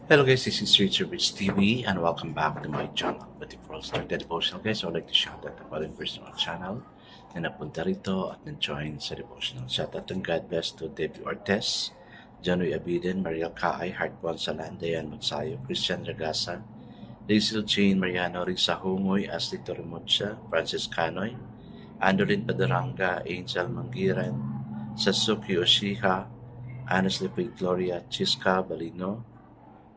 Hello guys, this is Richard Rich TV and welcome back to my channel. But before I start the devotional guys, I would like to shout out the following person on channel na napunta rito at na-join sa devotional. Shout out and God bless to Debbie Ortez, Janoy Abiden, Mariel Kaay, Heart Bonsalan, Dayan Magsayo, Christian Ragasa, Daisy Jane Mariano, Risa Hungoy, Ashley Torremocha, Francis Canoy, Andolin Padaranga, Angel Mangiran, Sasuke Oshiha, Honestly Faith Gloria, Chiska Balino,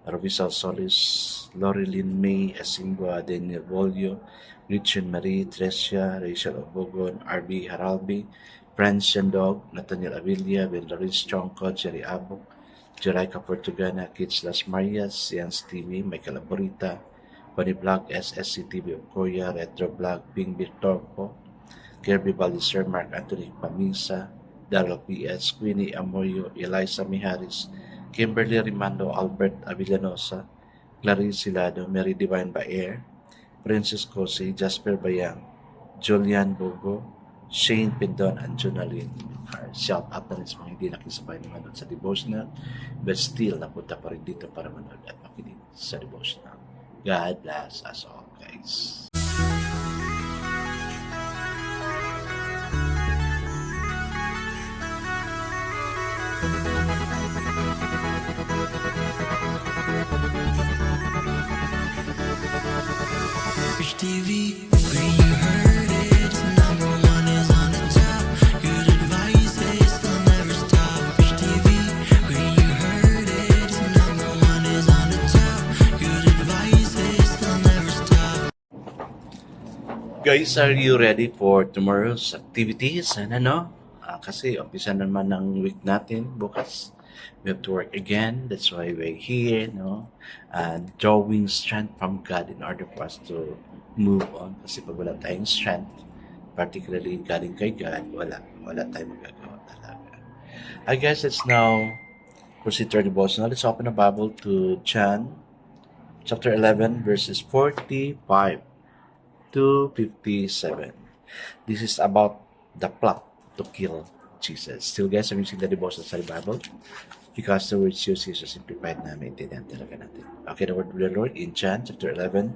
Arvisal Solis, Lorilyn May, Asingwa, Daniel Bolio, Richard Marie, Tresia, Rachel Obogon, R.B. Haralbi, Franz Shandog, Nathaniel Avilla, Velaris Chongko, Jerry Abok, Jerica Portugana, Kids Las Marias, Jans TV, Michael Aborita, Bunny Vlog, SSCTV of Korea, Retro Vlog, Bing Bitorpo, Kirby Baliser, Mark Anthony Pamisa, Daryl P.S., Queenie Amoyo, Eliza Miharis, Kimberly Rimando, Albert Avillanosa, Clarice Silado, Mary Divine Baer, Princess Cosi, Jasper Bayang, Julian Bogo, Shane Pindon, and Jonalyn Car. Shout out na rin sa mga hindi nakisabay na manood sa devotional, but still napunta pa rin dito para manood at makinig sa devotional. God bless us all, guys. Rich TV, where you heard it. Number one is on the top. Good advice, they still never stop. Rich TV, where you heard it. Number one is on the top. Good advice, they still never stop. Guys, are you ready for tomorrow's activities? And kasi umpisa naman ng week natin bukas. We have to work again. That's why we're here, and drawing strength from God in order for us to move on. Kasi pag wala tayong strength, particularly galing kay God, wala tayong magagawa talaga. I guess let's now proceed to our devotional. Let's open the Bible to John chapter 11, verses 45 to 57. This is about the plot to kill Jesus. Still guys, I'm using the devotional sa Bible because the words used is simplified na maintindihan talaga natin. Okay, the word of the Lord in John chapter 11,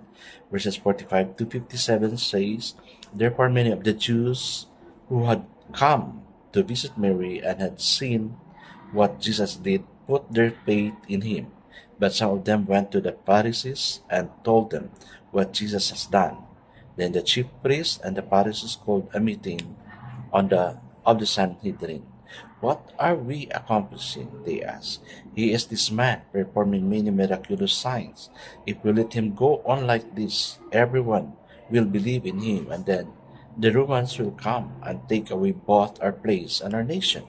verses 45 to 57 says, Therefore many of the Jews who had come to visit Mary and had seen what Jesus did put their faith in him. But some of them went to the Pharisees and told them what Jesus has done. Then the chief priests and the Pharisees called a meeting of the Sanhedrin. What are we accomplishing? They asked. He is this man performing many miraculous signs. If we let him go on like this, everyone will believe in him, and then the Romans will come and take away both our place and our nation.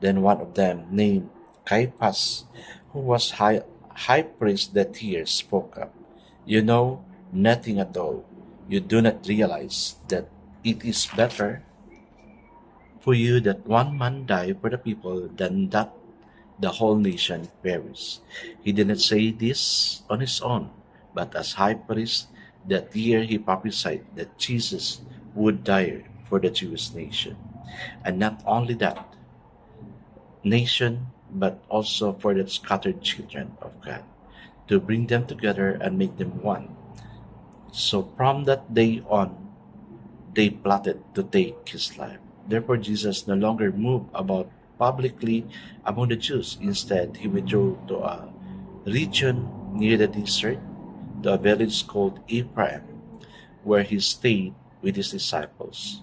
Then one of them, named Caiaphas, who was high priest that year, spoke up. You know nothing at all. You do not realize that it is better for you that one man die for the people than that the whole nation perish. He did not say this on his own, but as high priest that year he prophesied that Jesus would die for the Jewish nation. And not only that nation, but also for the scattered children of God, to bring them together and make them one. So from that day on, they plotted to take his life. Therefore, Jesus no longer moved about publicly among the Jews. Instead, he withdrew to a region near the desert, to a village called Ephraim, where he stayed with his disciples.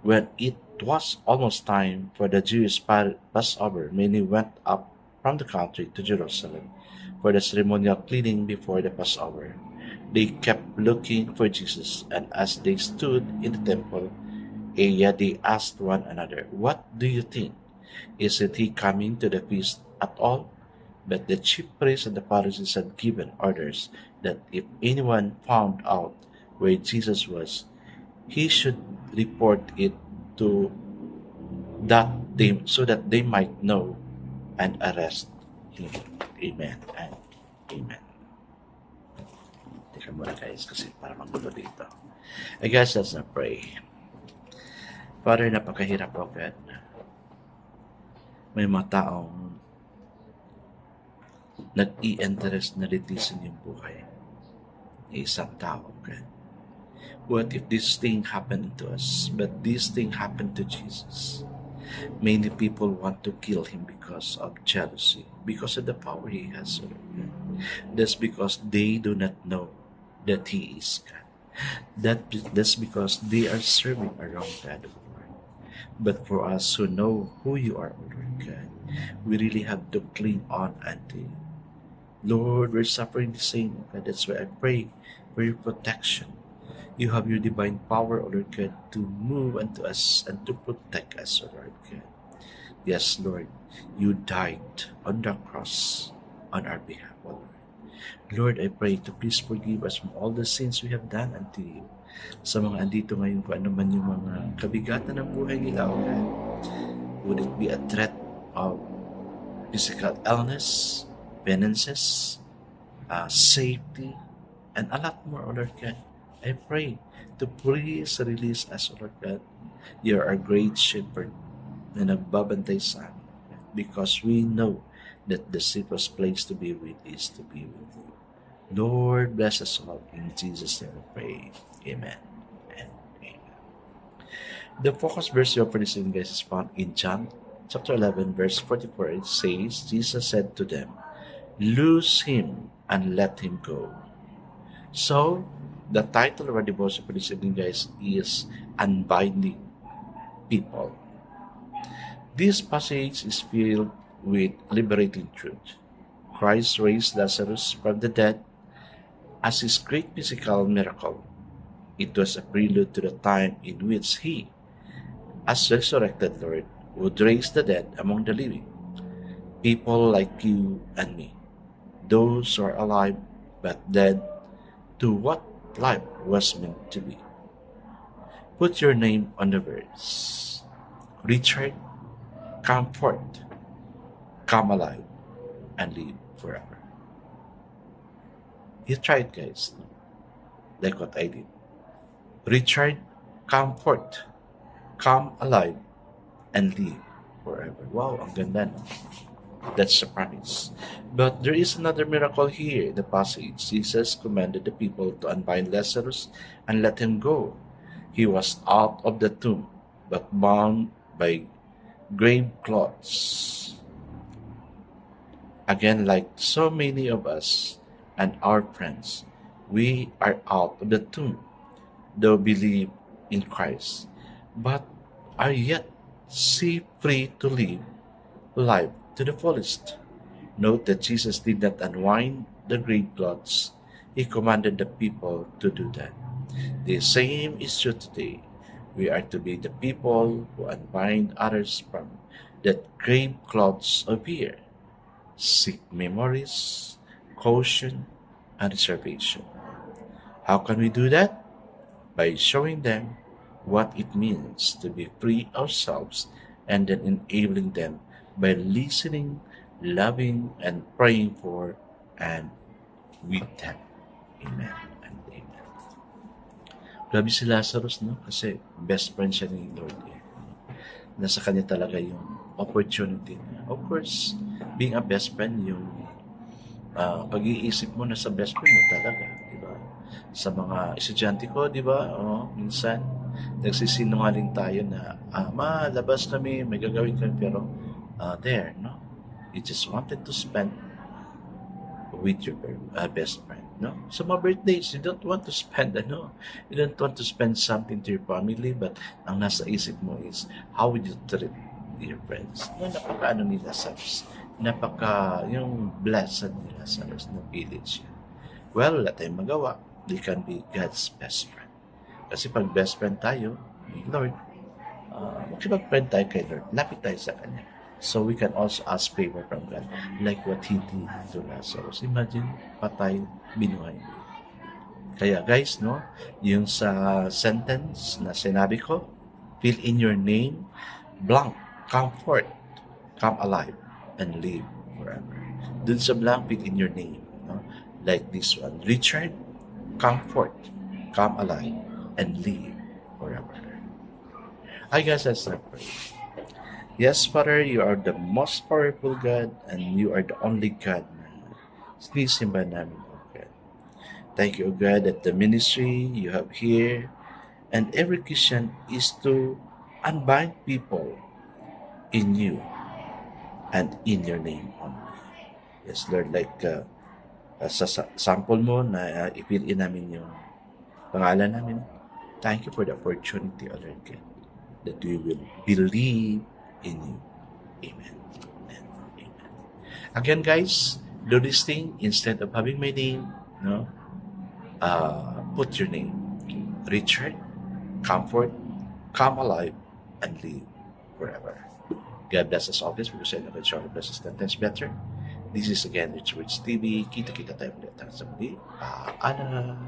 When it was almost time for the Jewish Passover, many went up from the country to Jerusalem for the ceremonial cleaning before the Passover. They kept looking for Jesus, and as they stood in the temple area, they asked one another, What do you think? Isn't he coming to the feast at all? But the chief priests and the Pharisees had given orders that if anyone found out where Jesus was, he should report it to so that they might know and arrest him. Amen and amen. Teka muna guys kasi para magulo dito. I guess let's not pray. Father, napakahirap po God. May mga taong nag-i-interest na litisin yung buhay ng isang tao, God. What if this thing happened to us, but this thing happened to Jesus? Many people want to kill him because of jealousy, because of the power he has over them. That's because they do not know that he is God. That's because they are serving a wrong God, O Lord. But for us who know who you are, O Lord God, we really have to cling on unto you. Lord, we're suffering the same, God. That's why I pray for your protection. You have your divine power, O Lord God, to move unto us and to protect us, O Lord God. Yes, Lord, you died on the cross on our behalf, O Lord. Lord, I pray to please forgive us from all the sins we have done unto you. Sa mga andito ngayon, kung ano man yung mga kabigatan ng buhay nila, O God, would it be a threat of physical illness, penances, safety, and a lot more, O Lord God. I pray to please release us, O Lord God. You are a great shepherd na nagbabantay sa amin, because we know that the safest place to be with is to be with you. Lord, bless us all. In Jesus' name we pray. Amen and amen. The focus verse for this evening, guys, is found in John chapter 11, verse 44. It says, Jesus said to them, "Loose him and let him go." So, the title of our devotion for this evening, guys, is Unbinding People. This passage is filled with liberating truth. Christ raised Lazarus from the dead as his great physical miracle. It was a prelude to the time in which he, as resurrected Lord, would raise the dead among the living. People like you and me, those who are alive but dead to what life was meant to be. Put your name on the verse. Richard, come forth, come alive, and live forever. You try it, guys, like what I did. Richard, come forth, come alive, and live forever. Wow, ang ganda, no? That's the promise. But there is another miracle here in the passage. Jesus commanded the people to unbind Lazarus and let him go. He was out of the tomb, but bound by grave clothes. Again, like so many of us and our friends, we are out of the tomb, though believe in Christ, but are yet free to live life to the fullest. Note that Jesus did not unwind the grave clothes. He commanded the people to do that. The same is true today. We are to be the people who unbind others from that grave clothes of fear, sick memories, caution, and reservation. How can we do that? By showing them what it means to be free ourselves, and then enabling them by listening, loving, and praying for and with them. Amen and amen. Grabe si Lazarus, no? Kasi best friend siya ni Lord. Nasa kanya talaga yung opportunity niya. Of course, being a best friend, yung pag-iisip mo na sa best friend mo talaga, di ba? Sa mga estudyante ko, di ba? Minsan, nagsisinungaling tayo na, labas kami, may gagawin kami, pero there, no? You just wanted to spend with your best friend, no? Sa mga birthdays, you don't want to spend, you don't want to spend something to your family, but ang nasa isip mo is, how would you treat your friends? No, napaka ni Lazarus. Yung blessed ni Lazarus na pili siya. Well, wala tayong magawa. They can be God's best friend. Kasi pag best friend tayo, Lord, makipag-friend tayo kay Lord, lapit tayo sa Kanya. So we can also ask favor from God, like what He did to Lazarus. Imagine, patay, binuhay. Kaya guys, no, yung sa sentence na sinabi ko, fill in your name, blank, come forth, come alive, and live forever. Dun sa blank, fill in your name, no? Like this one, Richard, come forth, come alive, and live forever. I guess that's not pray. Yes, Father, you are the most powerful God, and you are the only God na Sinisimba namin, O God. Thank you, O God, that the ministry you have here and every Christian is to unbind people in you and in your name only. Yes, Lord, like sa sample mo na ipiliin namin yung pangalan namin, thank you for the opportunity, O Lord God, that we will believe in you. Amen. Amen. Amen. Again, guys, do this thing instead of having my name, no? Put your name. Richard, Comfort, Come Alive, and Live Forever. God bless us always because I know that stronger blesses 10 times better. This is again Rich Rich TV. Kita-kita tayo ulit sa muli. Paalam.